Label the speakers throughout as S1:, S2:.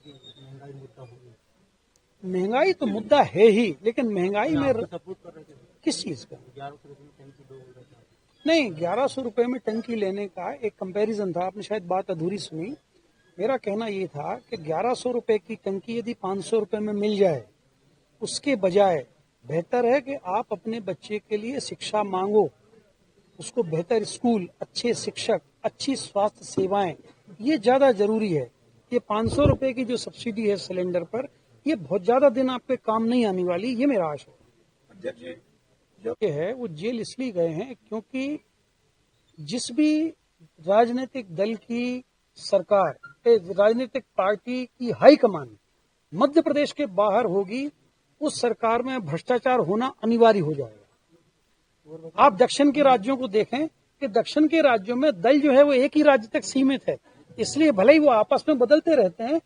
S1: महंगाई मुद्दा हो गया।
S2: महंगाई तो मुद्दा है ही, लेकिन महंगाई में
S1: सपोर्ट कर रहे थे
S2: किस चीज का?
S1: 1100 रुपये में टंकी दो बोल रहे थे।
S2: नहीं, 1100 रुपए में टंकी लेने का एक कंपैरिजन था, आपने शायद बात अधूरी सुनी। मेरा कहना ये था कि 1100 रुपए की टंकी यदि 500 रुपए में मिल जाए, उसके बजाय बेहतर है कि आप अपने बच्चे के लिए शिक्षा मांगो, उसको बेहतर स्कूल, अच्छे शिक्षक, अच्छी स्वास्थ्य सेवाएं, ये ज्यादा जरूरी है। ये 500 रुपए की जो सब्सिडी है सिलेंडर पर, ये बहुत ज्यादा दिन आपके काम नहीं आने वाली, ये मेरा आशा है। अध्यक्ष जी, जो है वो जेल इसलिए गए हैं क्योंकि जिस भी राजनीतिक दल की सरकार, राजनीतिक पार्टी की हाईकमान मध्य प्रदेश के बाहर होगी, उस सरकार में भ्रष्टाचार होना अनिवार्य हो जाएगा। आप दक्षिण के राज्यों को देखें कि दक्षिण के राज्यों में दल जो है वो एक ही राज्य तक सीमित है, इसलिए भले ही वो आपस में बदलते रहते हैं,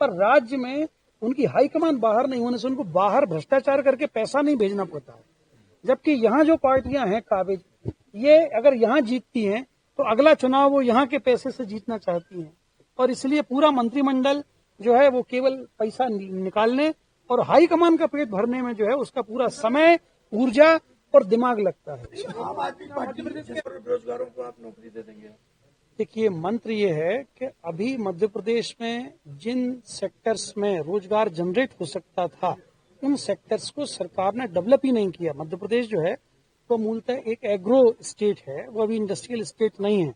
S2: पर राज्य में उनकी हाईकमान बाहर नहीं होने से उनको बाहर भ्रष्टाचार करके पैसा नहीं भेजना पड़ता है। जबकि यहाँ जो पार्टियां हैं काबिज, ये अगर यहाँ जीतती हैं तो अगला चुनाव वो यहाँ के पैसे से जीतना चाहती हैं, और इसलिए पूरा मंत्रिमंडल जो है वो केवल पैसा निकालने और हाईकमान का पेट भरने में जो है उसका पूरा समय, ऊर्जा और दिमाग लगता है।
S3: आम आदमी पार्टी बेरोजगारों को आप नौकरी दे देंगे?
S2: देखिए, मंत्र ये है कि अभी मध्य प्रदेश में जिन सेक्टर्स में रोजगार जनरेट हो सकता था, उन सेक्टर्स को सरकार ने डेवलप ही नहीं किया। मध्य प्रदेश जो है वो मूलतः एक एग्रो स्टेट है, वो अभी इंडस्ट्रियल स्टेट नहीं है,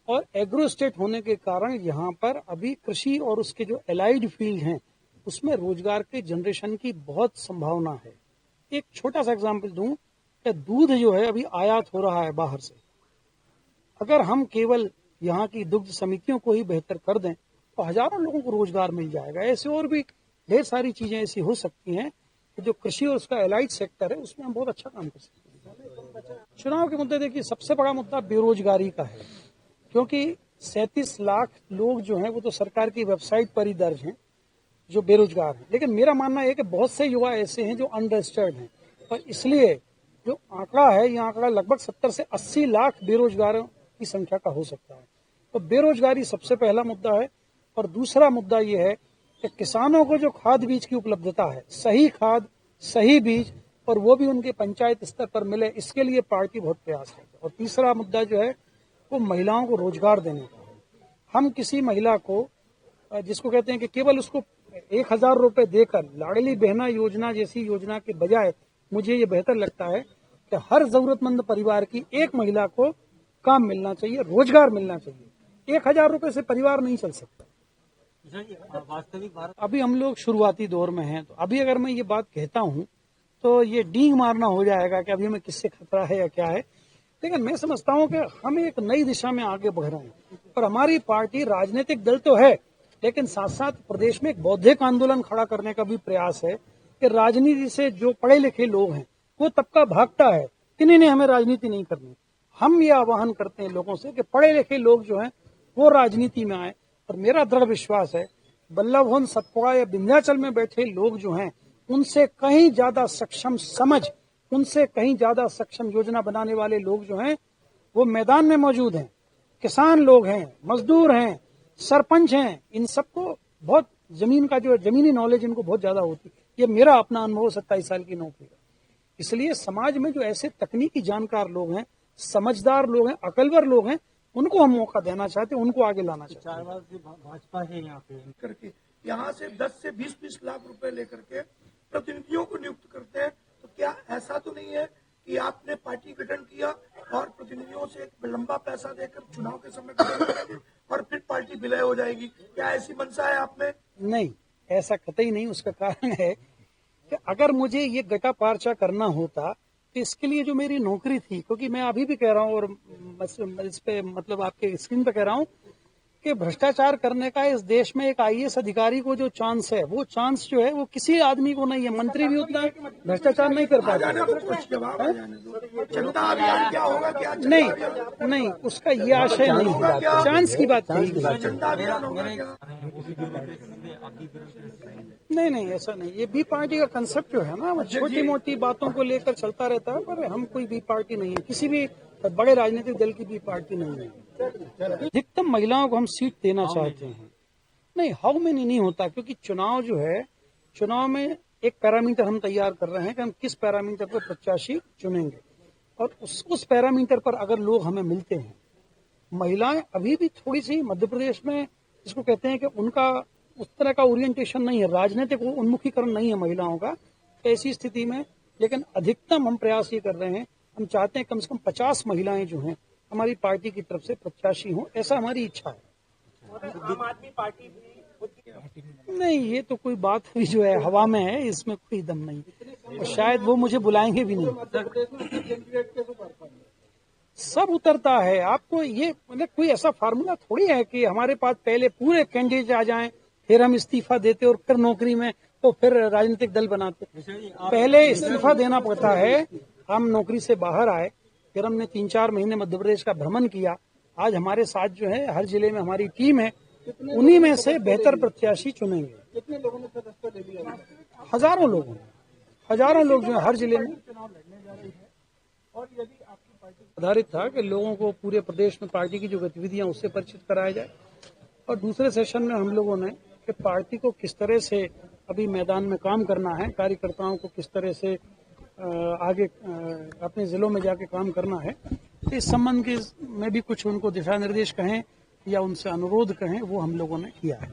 S2: और एग्रो स्टेट होने के कारण यहाँ पर अभी कृषि और उसके जो एलाइड फील्ड हैं उसमें रोजगार के जनरेशन की बहुत संभावना है। एक छोटा सा एग्जाम्पल दूं कि दूध जो है अभी आयात हो रहा है बाहर से, अगर हम केवल यहाँ की दुग्ध समितियों को ही बेहतर कर दें तो हजारों लोगों को रोजगार मिल जाएगा। ऐसे और भी ढेर सारी चीजें ऐसी हो सकती हैं कि जो कृषि और उसका एलाइड सेक्टर है उसमें हम बहुत अच्छा काम कर सकते हैं। चुनाव के मुद्दे देखिए, सबसे बड़ा मुद्दा बेरोजगारी का है, क्योंकि 37 लाख लोग जो हैं वो तो सरकार की वेबसाइट पर ही दर्ज हैं जो बेरोजगार हैं, लेकिन मेरा मानना है कि बहुत से युवा ऐसे हैं जो अनरजिस्टर्ड हैं, और इसलिए जो आंकड़ा है, ये आंकड़ा लगभग 70 से 80 लाख बेरोजगारों की संख्या का हो सकता है। तो बेरोजगारी सबसे पहला मुद्दा है। और दूसरा मुद्दा ये है कि किसानों को जो खाद बीज की उपलब्धता है, सही खाद, सही बीज, और वो भी उनके पंचायत स्तर पर मिले, इसके लिए पार्टी बहुत प्रयास करती है। और तीसरा मुद्दा जो है वो महिलाओं को रोजगार देने का है। हम किसी महिला को, जिसको कहते हैं कि केवल उसको 1000 रुपए देकर लाडली बहना योजना जैसी योजना के बजाय, मुझे ये बेहतर लगता है कि हर जरूरतमंद परिवार की एक महिला को काम मिलना चाहिए, रोजगार मिलना चाहिए। 1000 रुपए से परिवार नहीं चल सकता।
S1: वास्तविक भारत
S2: अभी हम लोग शुरुआती दौर में हैं, तो अभी अगर मैं ये बात कहता हूँ तो ये डींग मारना हो जाएगा कि अभी हमें किससे खतरा है या क्या है, लेकिन मैं समझता हूँ कि हम एक नई दिशा में आगे बढ़ रहे हैं। और हमारी पार्टी राजनीतिक दल तो है, लेकिन साथ साथ प्रदेश में एक बौद्धिक आंदोलन खड़ा करने का भी प्रयास है कि राजनीति से जो पढ़े लिखे लोग हैं वो तबका भागता है कि नहीं हमें राजनीति नहीं करनी। हम ये आह्वान करते हैं लोगों से कि पढ़े लिखे लोग जो हैं वो राजनीति में आए, और मेरा दृढ़ विश्वास है बल्लभ भवन, सतपुड़ा या विंध्याचल में बैठे लोग जो हैं उनसे कहीं ज्यादा सक्षम समझ, उनसे कहीं ज्यादा सक्षम योजना बनाने वाले लोग जो हैं वो मैदान में मौजूद हैं। किसान लोग हैं, मजदूर हैं, सरपंच हैं, इन सबको बहुत जमीन का जो जमीनी नॉलेज इनको बहुत ज्यादा होती है। ये मेरा अपना अनुभव 27 साल की नौकरी का। इसलिए समाज में जो ऐसे तकनीकी जानकार लोग हैं, समझदार लोग हैं, अकलवर लोग हैं, उनको हम मौका देना चाहते हैं, उनको आगे लाना चाहते हैं।
S1: 4 बार से भाजपा है यहाँ पे
S3: करके यहाँ से 10 से 20 लाख रुपए लेकर के प्रतिनिधियों को नियुक्त करते हैं, तो क्या ऐसा तो नहीं है कि आपने पार्टी गठन किया और प्रतिनिधियों से एक लंबा पैसा देकर चुनाव के समय गठन करेंगे और फिर पार्टी विलय हो जाएगी? क्या ऐसी मंशा है आप में?
S2: नहीं, ऐसा कतई नहीं। उसका कारण है कि अगर मुझे ये गटा पार्चा करना होता तो इसके लिए जो मेरी नौकरी थी, क्योंकि मैं अभी भी कह रहा हूँ और इस पे मतलब आपके स्क्रीन पे कह रहा हूँ कि भ्रष्टाचार करने का इस देश में एक आईएएस अधिकारी को जो चांस है, वो चांस जो है वो किसी आदमी को नहीं है। मंत्री भी उतना भ्रष्टाचार नहीं कर पाते।
S3: जनता अभियान क्या होगा? क्या
S2: नहीं, उसका ये आशय नहीं है। चांस की बात नहीं।
S3: जनता अभियान होगा क्या?
S2: नहीं, ऐसा नहीं। ये बी पार्टी का कंसेप्ट जो है ना, वो छोटी मोटी बातों को लेकर चलता रहता है, पर हम कोई बी पार्टी नहीं है, किसी भी बड़े राजनीतिक दल की बी पार्टी नहीं है। अधिकतम महिलाओं को हम सीट देना चाहते हैं, नहीं, हाउ मेनी नहीं होता, क्योंकि चुनाव जो है, चुनाव में एक पैरामीटर हम तैयार कर रहे हैं कि हम किस पैरामीटर पर प्रत्याशी चुनेंगे, और उस पैरामीटर पर अगर लोग हमें मिलते हैं, महिलाएं अभी भी थोड़ी सी मध्य प्रदेश में जिसको कहते हैं कि उनका उस तरह का ओरिएंटेशन नहीं है, राजनीतिक उन्मुखीकरण नहीं है महिलाओं का, ऐसी स्थिति में लेकिन अधिकतम हम प्रयास ये कर रहे हैं, हम चाहते हैं कम से कम 50 महिलाएं जो हैं हमारी पार्टी की तरफ से प्रत्याशी हों, ऐसा हमारी इच्छा है।
S4: आम आदमी पार्टी भी
S2: नहीं, ये तो कोई बात हुई जो है हवा में है, इसमें कोई दम नहीं, और शायद वो मुझे बुलाएंगे भी नहीं। सब उतरता है, आपको ये मतलब कोई ऐसा फार्मूला थोड़ी है कि हमारे पास पहले पूरे कैंडिडेट आ जाएं, फिर हम इस्तीफा देते और फिर नौकरी में तो फिर राजनीतिक दल बनाते। पहले इस्तीफा देना पड़ता है, हम नौकरी से बाहर आए, फिर हमने 3-4 महीने मध्य प्रदेश का भ्रमण किया, आज हमारे साथ जो है हर जिले में हमारी टीम है, उन्हीं में से बेहतर प्रत्याशी चुनेंगे।
S1: कितने लोगों ने सदस्यता ले लिया?
S2: हजारों लोग जो है हर जिले में।
S1: और यदि आपकी पार्टी
S2: आधारित था कि लोगों को पूरे प्रदेश में पार्टी की जो गतिविधियां उससे परिचित कराया जाए, और दूसरे सेशन में हम लोगों ने कि पार्टी को किस तरह से अभी मैदान में काम करना है, कार्यकर्ताओं को किस तरह से आगे अपने जिलों में जाके काम करना है, इस संबंध के में भी कुछ उनको दिशा निर्देश कहें या उनसे अनुरोध कहें, वो हम लोगों ने किया है।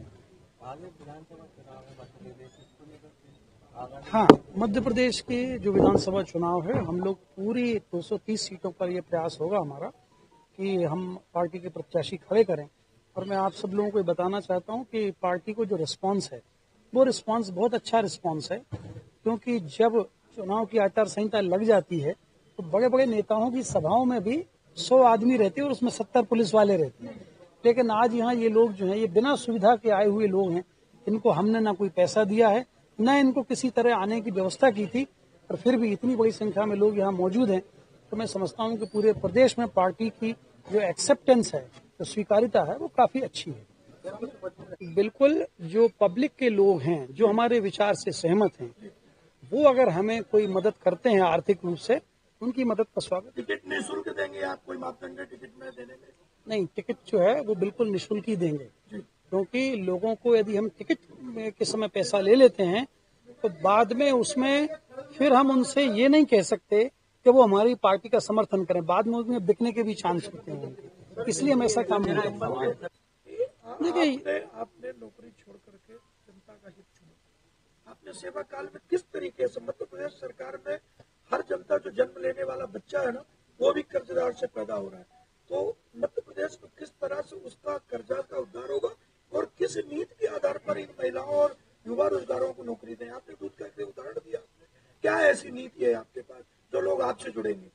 S2: हाँ, मध्य प्रदेश के जो विधानसभा चुनाव है, हम लोग पूरी 230 सीटों पर यह प्रयास होगा हमारा कि हम पार्टी के प्रत्याशी खड़े करें। और मैं आप सब लोगों को बताना चाहता हूं कि पार्टी को जो रिस्पांस है, वो रिस्पांस बहुत अच्छा रिस्पांस है, क्योंकि जब चुनाव की आचार संहिता लग जाती है तो बड़े बड़े नेताओं की सभाओं में भी 100 आदमी रहते हैं और उसमें 70 पुलिस वाले रहते हैं, लेकिन आज यहाँ ये लोग जो हैं, ये बिना सुविधा के आए हुए लोग हैं, इनको हमने ना कोई पैसा दिया है, न इनको किसी तरह आने की व्यवस्था की थी, और फिर भी इतनी बड़ी संख्या में लोग यहाँ मौजूद हैं, तो मैं समझता हूँ कि पूरे प्रदेश में पार्टी की जो एक्सेप्टेंस है, जो स्वीकारिता है, वो काफी अच्छी है। बिल्कुल, जो पब्लिक के लोग हैं, जो हमारे विचार से सहमत हैं, वो अगर हमें कोई मदद करते हैं आर्थिक रूप से, उनकी मदद का स्वागत।
S3: टिकट निःशुल्क देंगे आप? कोई मापदंड है टिकट में देने में?
S2: नहीं, टिकट जो है वो बिल्कुल निःशुल्क ही देंगे, क्योंकि लोगों को यदि हम टिकट के समय पैसा ले लेते हैं तो बाद में उसमें फिर हम उनसे ये नहीं कह सकते कि वो हमारी पार्टी का समर्थन करें, बाद में उसमें बिकने के भी चांस होते हैं, इसलिए हम ऐसा काम नहीं करते। देखिए,
S3: आपने नौकरी छोड़ करके जनता का हित चुना, आपने सेवा काल में किस तरीके से मध्य प्रदेश सरकार में हर जनता जो जन्म लेने वाला बच्चा है ना, वो भी कर्जदार से पैदा हो रहा है, तो मध्य प्रदेश में किस तरह से उसका कर्जा का उद्धार होगा और किस नीति के आधार पर इन महिलाओं और युवा रोजगारों को नौकरी दें? आपने दूध का एक उदाहरण दिया, क्या ऐसी नीति है आपके पास जो लोग आपसे जुड़ेंगे?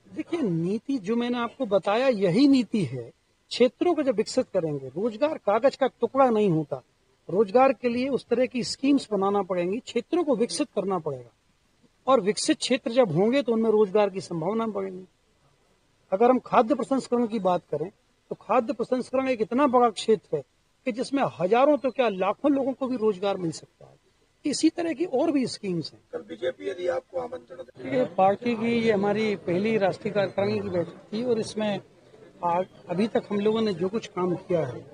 S2: देखिए, नीति जो मैंने आपको बताया यही नीति है। क्षेत्रों को जब विकसित करेंगे, रोजगार कागज का टुकड़ा नहीं होता, रोजगार के लिए उस तरह की स्कीम्स बनाना पड़ेंगी, क्षेत्रों को विकसित करना पड़ेगा, और विकसित क्षेत्र जब होंगे तो उनमें रोजगार की संभावना बढ़ेगी। अगर हम खाद्य प्रसंस्करण की बात करें तो खाद्य प्रसंस्करण एक इतना बड़ा क्षेत्र है कि जिसमें हजारों तो क्या लाखों लोगों को भी रोजगार मिल सकता है। इसी तरह की और भी स्कीम्स हैं।
S3: कल बीजेपी यदि आपको आमंत्रण दे,
S2: ये पार्टी की ये हमारी पहली राष्ट्रीय कार्यकारिणी की बैठक थी, और इसमें अभी तक हम लोगों ने जो कुछ काम किया है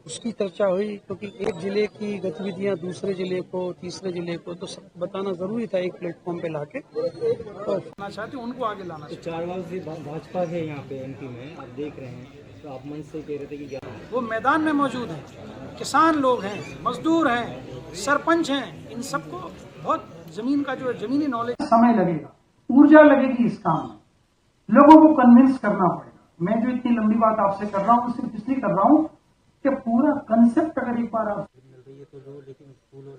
S2: उसकी चर्चा हुई, क्योंकि एक जिले की गतिविधियां दूसरे जिले को, तीसरे जिले को तो सब बताना जरूरी था एक प्लेटफॉर्म पे लाके, तो चाहते उनको आगे लाना।
S1: 4 वर्ष से भाजपा है यहाँ पे एमपी में, आप देख रहे हैं, तो आप मन से कह रहे थे कि क्या
S2: वो मैदान में मौजूद हैं, किसान लोग हैं, मजदूर हैं, सरपंच हैं, इन सबको बहुत जमीन का जो है जमीनी नॉलेज। समय लगेगा, ऊर्जा लगेगी इस काम में, लोगों को कन्विंस करना पड़ेगा। मैं जो इतनी लंबी बात आपसे कर रहा हूँ सिर्फ इसलिए कर रहा हूँ कि पूरा कंसेप्ट अगर एक बार आप
S1: मिल रही है तो जो, लेकिन स्कूल और